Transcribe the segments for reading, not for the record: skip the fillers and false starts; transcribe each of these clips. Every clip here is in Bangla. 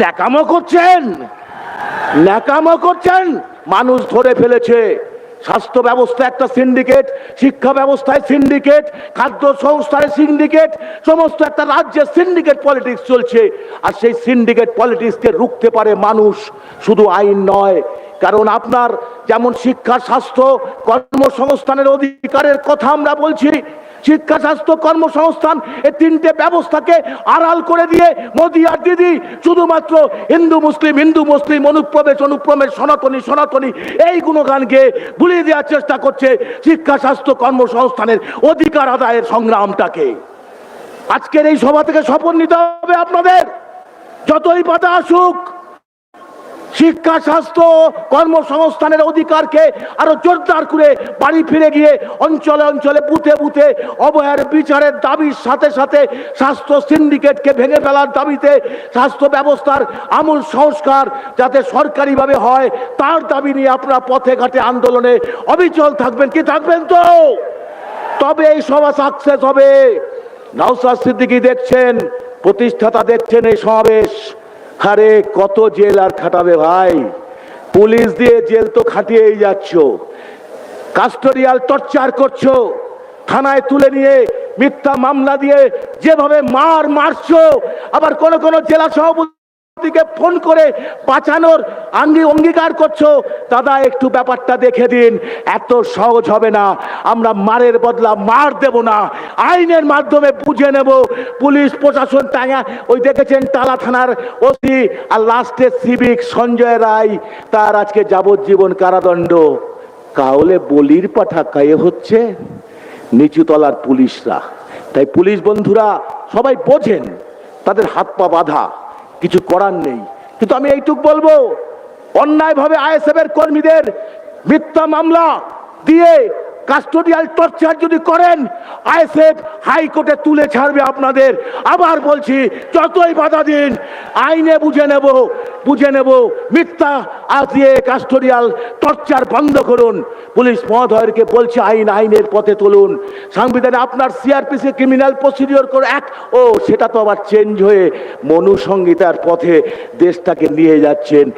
ন্যাকামো করছেন, ন্যাকামো করছেন। মানুষ ধরে ফেলেছে। স্বাস্থ্য ব্যবস্থা একটা সিন্ডিকেট, শিক্ষা ব্যবস্থায় সিন্ডিকেট, খাদ্য সংস্থায় সিন্ডিকেট, সমস্ত একটা রাজ্যের সিন্ডিকেট পলিটিক্স চলছে। আর সেই সিন্ডিকেট পলিটিক্সকে রুখতে পারে মানুষ, শুধু আইন নয়। কারণ আপনার যেমন শিক্ষা, স্বাস্থ্য, কর্মসংস্থানের অধিকারের কথা আমরা বলছি, শিক্ষা, স্বাস্থ্য, কর্মসংস্থান এই তিনটে ব্যবস্থাকে আড়াল করে দিয়ে মোদি আর দিদি শুধুমাত্র হিন্দু মুসলিম অনুপ্রবেশ সনাতনী সনাতনী এই গুণগানকে ভুলিয়ে দেওয়ার চেষ্টা করছে শিক্ষা, স্বাস্থ্য, কর্মসংস্থানের অধিকার আদায়ের সংগ্রামটাকে। আজকের এই সভা থেকে শপথ নিতে হবে আপনাদের, যতই বাধা আসুক শিক্ষা, স্বাস্থ্য, কর্মসংস্থানের অধিকারকে আরো জোরদার করে বাড়ি ফিরে গিয়ে অঞ্চলে অঞ্চলে বুথে বুথে অবহেলার বিচারের দাবির সাথে সাথে স্বাস্থ্য সিন্ডিকেটকে ভেঙে ফেলার দাবিতে স্বাস্থ্য ব্যবস্থার আমূল সংস্কার যাতে সরকারিভাবে হয় তার দাবি নিয়ে আপনারা পথে ঘাটে আন্দোলনে অবিচল থাকবেন। কি থাকবেন তো? তবে এই সভা সাকসেস হবে। নওশাদ সিদ্দিকী দেখছেন, প্রতিষ্ঠাতা দেখছেন এই সমাবেশ। আরে কত জেল আর খাটাবে ভাই, পুলিশ দিয়ে জেল তো খাটিয়েই যাচ্ছ, কাস্টোডিয়াল টর্চার করছো, থানায় তুলে নিয়ে মিথ্যা মামলা দিয়ে যেভাবে মারছো, আবার কোন কোন জেলা সভাপতিকে ফোন করে বাঁচানোর অঙ্গীকার করছো। দাদা একটু ব্যাপারটা দেখে দিন, এত সহজ হবে না। আমরা মারের বদলা মার দেব না, আইনের মাধ্যমে বুঝে নেব। পুলিশ প্রশাসন টাঙা, ওই দেখেছেন টালা থানার ওসি আর লাস্টে সিভিক সঞ্জয় রায়, তার আজকে যাবজ্জীবন কারাদণ্ড। কাউলে বলির পাঠা কায়ে হচ্ছে নিচুতলার পুলিশরা। তাই পুলিশ বন্ধুরা সবাই বোঝেন তাদের হাত পা বাঁধা, কিছু করার নেই। কিন্তু আমি এইটুক বলবো, অন্যায়ভাবে আইএসএফ এর কর্মীদের মিথ্যা মামলা দিয়ে কাস্টোডিয়াল টর্চার যদি করেন, আইএসএফ হাইকোর্টে তুলে ছাড়বে আপনাদের। আবার বলছি, যতই বাধা দিন আইনে বুঝে নেব। মিথ্যা দিয়ে কাস্টোডিয়াল টর্চার বন্ধ করুন। পুলিশ মহোদয়কে বলছে আইনের পথে তুলুন। সংবিধানে আপনার সিআরপিসি ক্রিমিনাল প্রসিডিওর করে সেটা তো আবার চেঞ্জ হয়ে মনু সংহিতার পথে দেশটাকে নিয়ে যাচ্ছেন।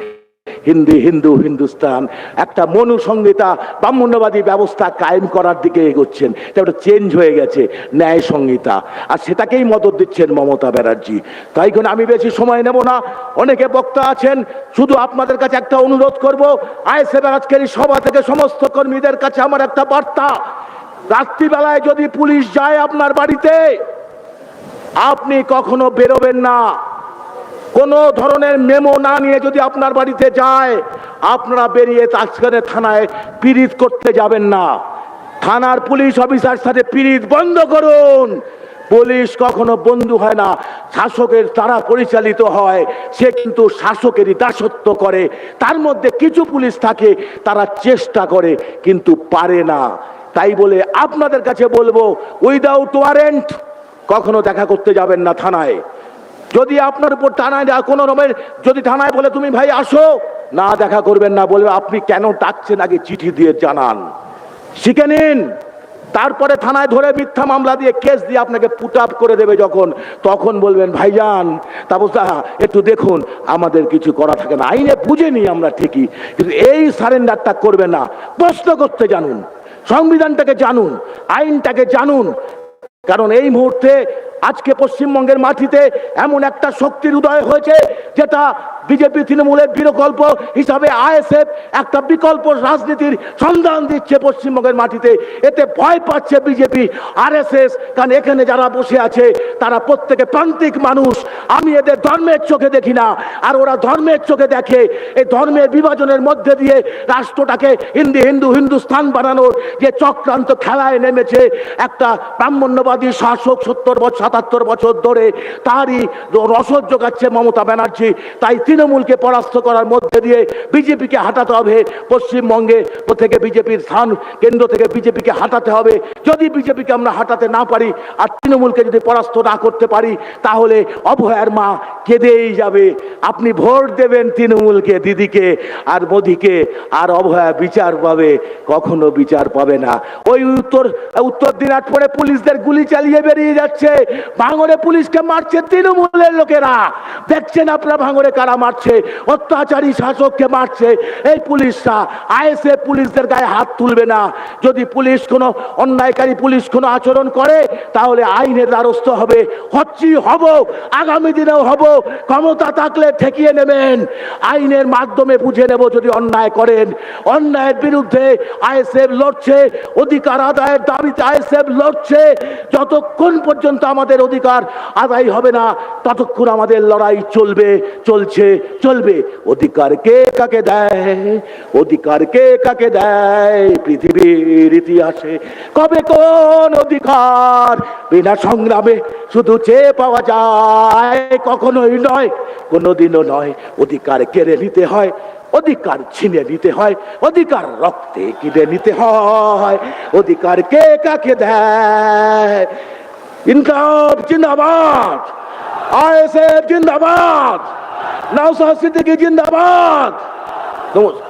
হিন্দুস্তান একটা মনু সংহিতা ব্রাহ্মণ্যবাদী ব্যবস্থা কায়েম করার দিকে এগোচ্ছেন। এটা চেঞ্জ হয়ে গেছে ন্যায় সংহিতা, আর সেটাকেই মদত দিচ্ছেন মমতা ব্যানার্জি। তাই জন্য আমি বেশি সময় নেব না, অনেকে বক্তা আছেন। শুধু আপনাদের কাছে একটা অনুরোধ করব, আইএসএফ আজকের এই সভা থেকে সমস্ত কর্মীদের কাছে আমার একটা বার্তা, রাত্রিবেলায় যদি পুলিশ যায় আপনার বাড়িতে, আপনি কখনো বেরোবেন না। কোন ধরনের মেমো না নিয়ে যদি আপনার বাড়িতে যায়, আপনারা বেরিয়ে তাৎক্ষণিক থানায় পিরিত করতে যাবেন না। থানার পুলিশ অফিসার সাথে পিরিত বন্ধ করুন। পুলিশ কখনো বন্ধু হয় না, শাসকের দ্বারা পরিচালিত হয়। সে কিন্তু শাসকেরই দাসত্ব করে। তার মধ্যে কিছু পুলিশ থাকে তারা চেষ্টা করে কিন্তু পারে না। তাই বলে আপনাদের কাছে বলবো, উইদাউট ওয়ারেন্ট কখনো দেখা করতে যাবেন না থানায়। যদি আপনার উপর থানায় কোনো রকমের যদি থানায় বলে তুমি ভাই আসো, না দেখা করবেন না, বলবে আপনি কেন ডাকছেন আগে চিঠি দিয়ে জানান, শিখে নিন। তারপরে থানায় ধরে মিথ্যা মামলা দিয়ে কেস দিয়ে আপনাকে পুট আপ করে দেবে যখন, তখন বলবেন ভাইজান তাপসদা একটু দেখুন, আমাদের কিছু করা থাকে না। আইনে বুঝে নিই আমরা ঠিকই, কিন্তু এই সারেন্ডারটা করবেন না। প্রশ্ন করতে জানুন, সংবিধানটাকে জানুন, আইনটাকে জানুন। কারণ এই মুহূর্তে আজকে পশ্চিমবঙ্গের মাটিতে এমন একটা শক্তির উদয় হয়েছে যেটা বিজেপি তৃণমূলের বিকল্প হিসাবে আইএসএফ একটা বিকল্প রাজনীতির সন্ধান দিচ্ছে পশ্চিমবঙ্গের মাটিতে। এতে ভয় পাচ্ছে বিজেপি, আরএসএস। কারণ এখানে যারা বসে আছে তারা প্রত্যেকে প্রান্তিক মানুষ। আমি এদের ধর্মের চোখে দেখি না, আর ওরা ধর্মের চোখে দেখে। এই ধর্মের বিভাজনের মধ্যে দিয়ে রাষ্ট্রটাকে হিন্দুস্তান বানানোর যে চক্রান্ত খেলায় নেমেছে একটা ব্রাহ্মণ্যবাদী শাসক 77 বছর ধরে, তারই রসদ যোগাচ্ছে মমতা ব্যানার্জি। তাই তৃণমূলকে পরাস্ত করার মধ্যে দিয়ে বিজেপিকে হাঁটাতে হবে। পশ্চিমবঙ্গে থেকে বিজেপির স্থান কেন্দ্র থেকে বিজেপিকে হাঁটাতে হবে। যদি বিজেপিকে আমরা হাঁটাতে না পারি আর তৃণমূলকে যদি পরাস্ত না করতে পারি, তাহলে অভয়ার মা কেঁদেই যাবে। আপনি ভোট দেবেন তৃণমূলকে, দিদিকে আর মোদিকে, আর অভয়া বিচার পাবে, কখনো বিচার পাবে না। ওই উত্তর দিনাজপুরে পুলিশদের গুলি চালিয়ে বেরিয়ে যাচ্ছে, ভাঙড়ে পুলিশকে মারছে তৃণমূলের লোকেরা। দেখছেন আপনারা ভাঙড়ে কারা মারছে, অত্যাচারী শাসককে মারছে এই পুলিশরা। আইএসএফ পুলিশদের গায়ে হাত তুলবে না। যদি পুলিশ কোনো অন্যায়কারী পুলিশ কোনো আচরণ করে তাহলে আইনের দ্বারস্থ হবে, হচ্ছি হব, আগামী দিনেও হব। ক্ষমতা থাকলে ঠেকিয়ে নেবেন, আইনের মাধ্যমে বুঝে নেব যদি অন্যায় করেন। অন্যায়ের বিরুদ্ধে আইএসএফ লড়ছে, অধিকার আদায়ের দাবিতে আইএসএফ লড়ছে। যতক্ষণ পর্যন্ত আমাদের অধিকার আদায় হবে না ততক্ষণ আমাদের লড়াই চলবে, চলছে, চলবে। অধিকার কে কাকে দেয়, অধিকার কে কাকে দেয় পৃথিবীর ইতিহাসে কবে কোন অধিকার বিনা সংগ্রামে শুধু চেয়ে পাওয়া যায়? কখনোই নয়, কোনোদিনও নয়। অধিকার কেড়ে নিতে হয়, অধিকার ছিনে নিতে হয়, অধিকার রক্তে কিনে নিতে হয়। অধিকার কে কাকে দেয়? ইনকলাব জিন্দাবাদ, আইএসএফ জিন্দাবাদ, নওশাদ সিদ্দিকী জিন্দাবাদ। নমস্কার।